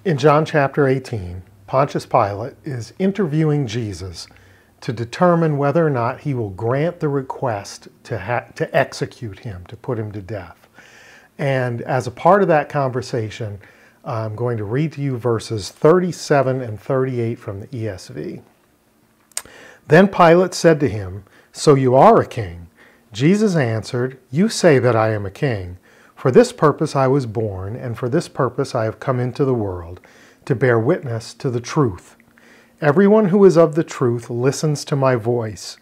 In John chapter 18, Pontius Pilate is interviewing Jesus to determine whether or not he will grant the request to execute him, to put him to death. And as a part of that conversation, I'm going to read to you verses 37 and 38 from the ESV. Then Pilate said to him, "So you are a king?" Jesus answered, "You say that I am a king. For this purpose I was born, and for this purpose I have come into the world, to bear witness to the truth. Everyone who is of the truth listens to my voice."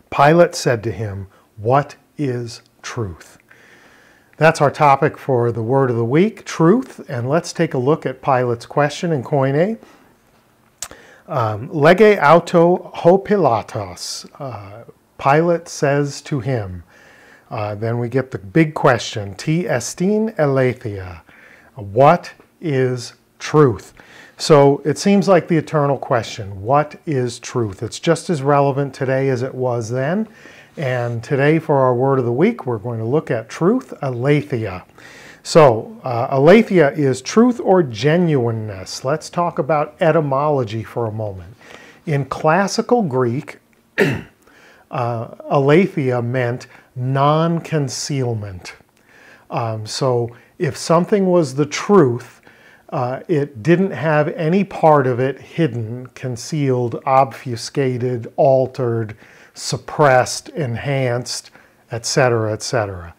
Pilate said to him, "What is truth?" That's our topic for the word of the week, truth. And let's take a look at Pilate's question in Koine. Lege auto ho Pilatos. Pilate says to him. Then we get the big question, T estin aletheia. What is truth? So it seems like the eternal question, what is truth? It's just as relevant today as it was then. And today for our word of the week, we're going to look at truth, aletheia. So aletheia is truth or genuineness. Let's talk about etymology for a moment. In classical Greek, aletheia meant non-concealment. So if something was the truth, it didn't have any part of it hidden, concealed, obfuscated, altered, suppressed, enhanced, etc., etc.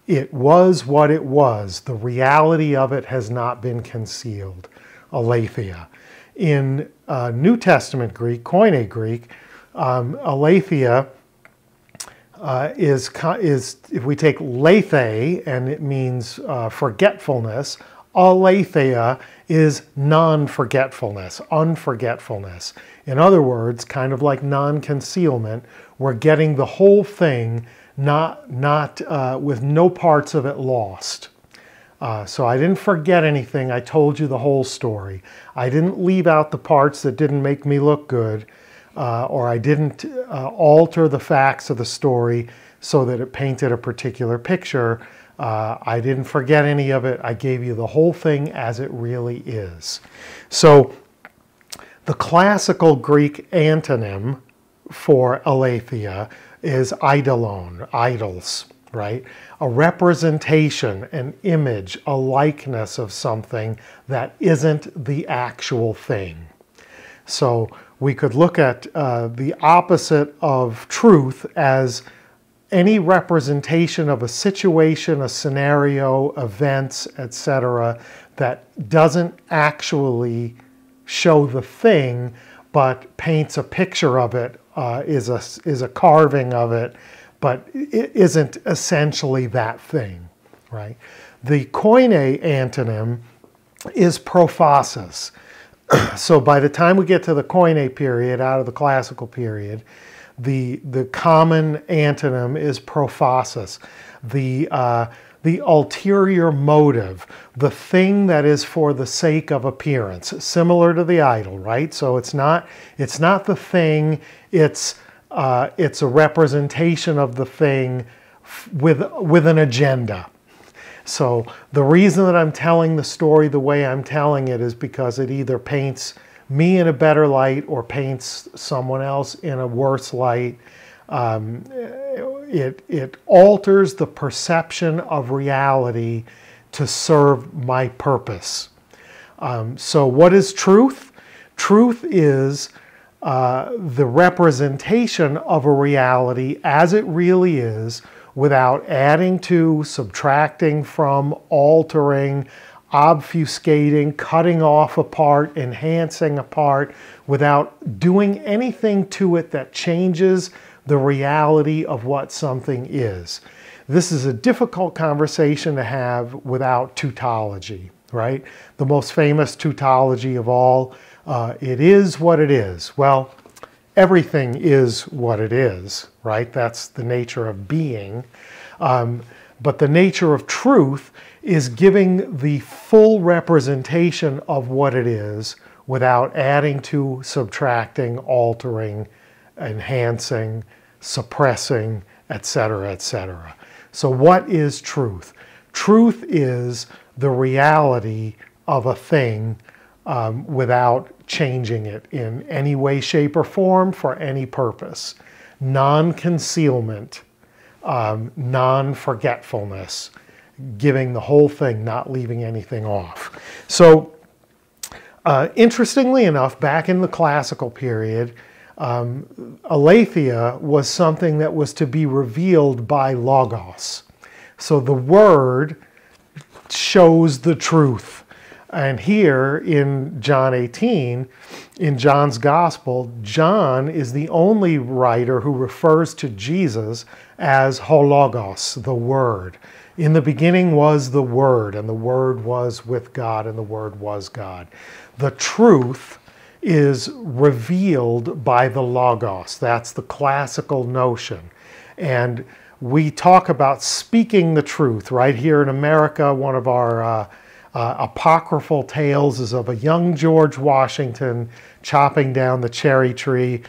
It was what it was. The reality of it has not been concealed. Aletheia. In New Testament Greek, Koine Greek, aletheia is, if we take lethe, and it means forgetfulness, aletheia is non-forgetfulness, unforgetfulness. In other words, kind of like non-concealment, we're getting the whole thing, not with no parts of it lost. So I didn't forget anything. I told you the whole story. I didn't leave out the parts that didn't make me look good. Or I didn't alter the facts of the story so that it painted a particular picture. I didn't forget any of it. I gave you the whole thing as it really is. So the classical Greek antonym for aletheia is eidolon, idols, right? A representation, an image, a likeness of something that isn't the actual thing. So we could look at the opposite of truth as any representation of a situation, a scenario, events, etc., that doesn't actually show the thing, but paints a picture of it, is a carving of it, but it isn't essentially that thing, right? The Koine antonym is prophasis. So by the time we get to the Koine period, out of the classical period, the common antonym is prophasis, the ulterior motive, the thing that is for the sake of appearance, similar to the idol, right? So it's not the thing, it's a representation of the thing with an agenda. So the reason that I'm telling the story the way I'm telling it is because it either paints me in a better light or paints someone else in a worse light. It alters the perception of reality to serve my purpose. So what is truth? Truth is the representation of a reality as it really is, without adding to, subtracting from, altering, obfuscating, cutting off a part, enhancing a part, without doing anything to it that changes the reality of what something is. This is a difficult conversation to have without tautology, right? The most famous tautology of all, it is what it is. Well, everything is what it is, right? That's the nature of being. But the nature of truth is giving the full representation of what it is without adding to, subtracting, altering, enhancing, suppressing, etc., etc. So what is truth? Truth is the reality of a thing without changing it in any way, shape, or form for any purpose. Non-concealment, non-forgetfulness, giving the whole thing, not leaving anything off. So, interestingly enough, back in the classical period, aletheia was something that was to be revealed by logos. So the word shows the truth. And here in John 18, in John's gospel, John is the only writer who refers to Jesus as hologos, the Word. In the beginning was the Word, and the Word was with God, and the Word was God. The truth is revealed by the logos. That's the classical notion. And we talk about speaking the truth. Right here in America, one of our apocryphal tales is of a young George Washington chopping down the cherry tree.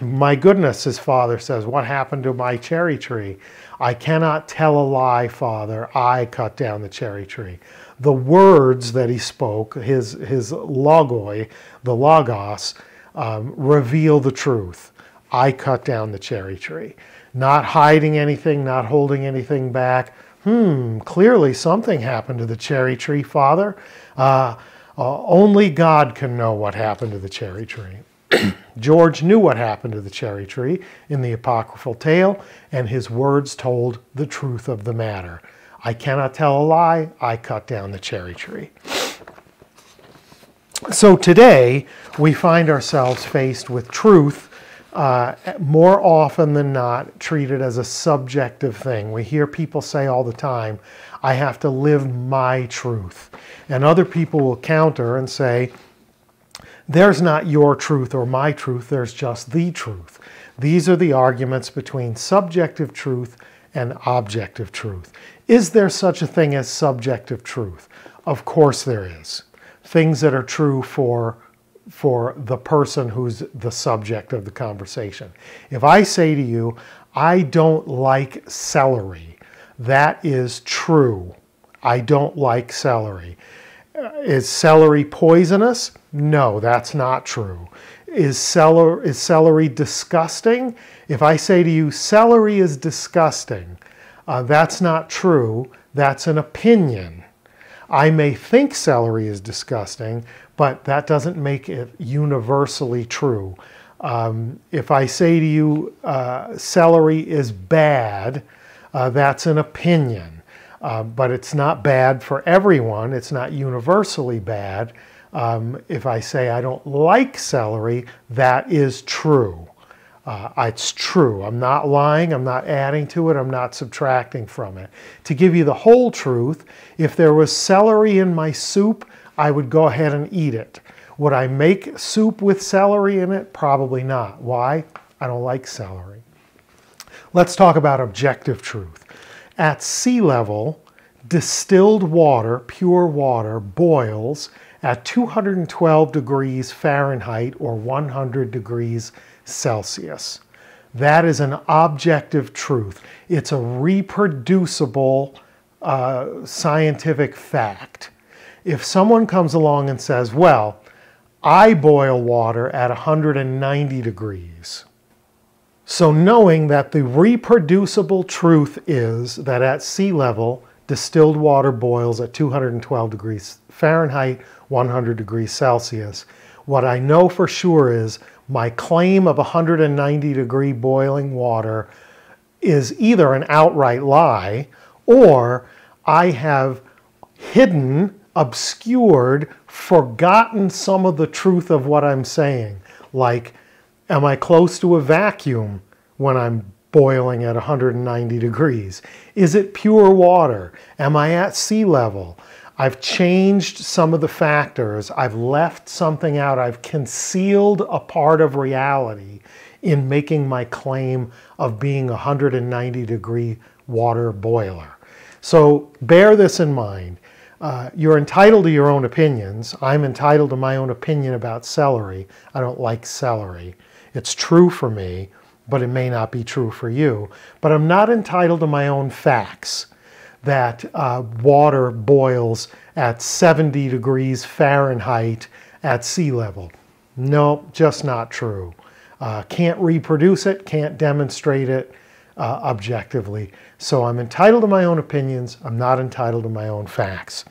My goodness, his father says, what happened to my cherry tree? I cannot tell a lie, Father. I cut down the cherry tree. The words that he spoke, his logoi, the logos, reveal the truth. I cut down the cherry tree. Not hiding anything, not holding anything back. Clearly something happened to the cherry tree, Father. Only God can know what happened to the cherry tree. George knew what happened to the cherry tree in the apocryphal tale, and his words told the truth of the matter. I cannot tell a lie. I cut down the cherry tree. So today, we find ourselves faced with truth more often than not treated as a subjective thing. We hear people say all the time, I have to live my truth. And other people will counter and say, there's not your truth or my truth, there's just the truth. These are the arguments between subjective truth and objective truth. Is there such a thing as subjective truth? Of course there is. Things that are true for the person who's the subject of the conversation. If I say to you, I don't like celery, that is true. I don't like celery. Is celery poisonous? No, that's not true. Is celery disgusting? If I say to you, celery is disgusting, that's not true. That's an opinion. I may think celery is disgusting, but that doesn't make it universally true. If I say to you, celery is bad, that's an opinion. But it's not bad for everyone. It's not universally bad. If I say I don't like celery, that is true. It's true. I'm not lying. I'm not adding to it. I'm not subtracting from it. To give you the whole truth, if there was celery in my soup, I would go ahead and eat it. Would I make soup with celery in it? Probably not. Why? I don't like celery. Let's talk about objective truth. At sea level, distilled water, pure water, boils at 212 degrees Fahrenheit or 100 degrees Celsius. That is an objective truth. It's a reproducible scientific fact. If someone comes along and says, well, I boil water at 190 degrees. So knowing that the reproducible truth is that at sea level, distilled water boils at 212 degrees Fahrenheit, 100 degrees Celsius, what I know for sure is my claim of 190 degree boiling water is either an outright lie, or I have hidden, obscured, forgotten some of the truth of what I'm saying. Like, am I close to a vacuum when I'm boiling at 190 degrees? Is it pure water? Am I at sea level? I've changed some of the factors. I've left something out. I've concealed a part of reality in making my claim of being a 190 degree water boiler. So bear this in mind. You're entitled to your own opinions. I'm entitled to my own opinion about celery. I don't like celery. It's true for me, but it may not be true for you. But I'm not entitled to my own facts. that water boils at 70 degrees Fahrenheit at sea level. No, just not true. Can't reproduce it, can't demonstrate it objectively. So I'm entitled to my own opinions. I'm not entitled to my own facts.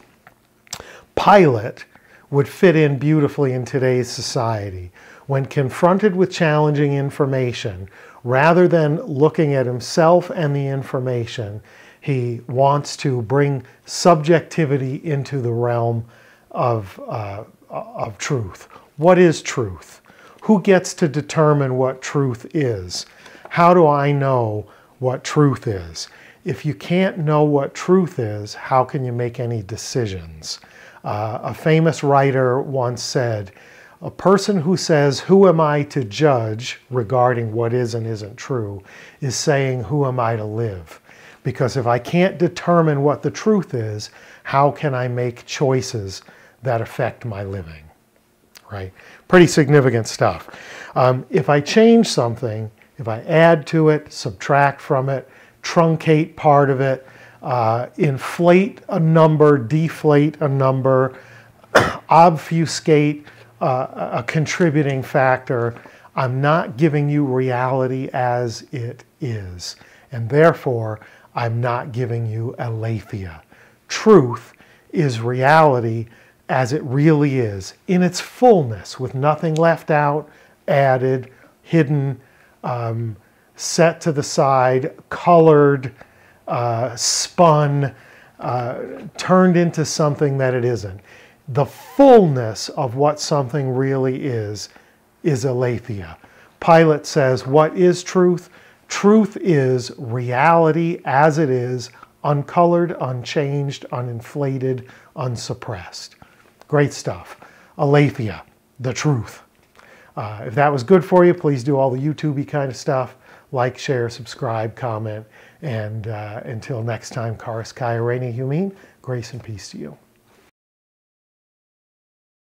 Pilate would fit in beautifully in today's society. When confronted with challenging information, rather than looking at himself and the information, he wants to bring subjectivity into the realm of truth. What is truth? Who gets to determine what truth is? How do I know what truth is? If you can't know what truth is, how can you make any decisions? A famous writer once said, a person who says, "Who am I to judge?" regarding what is and isn't true, is saying, "Who am I to live?" Because if I can't determine what the truth is, how can I make choices that affect my living? Right? Pretty significant stuff. If I change something, if I add to it, subtract from it, truncate part of it, inflate a number, deflate a number, obfuscate a contributing factor, I'm not giving you reality as it is. And therefore, I'm not giving you aletheia. Truth is reality as it really is, in its fullness, with nothing left out, added, hidden, set to the side, colored, spun, turned into something that it isn't. The fullness of what something really is aletheia. Pilate says, what is truth? Truth is reality as it is, uncolored, unchanged, uninflated, unsuppressed. Great stuff. Aletheia, the truth. If that was good for you, please do all the YouTube-y kind of stuff. Like, share, subscribe, comment, and until next time, Charis Kai Irene Humin, grace and peace to you.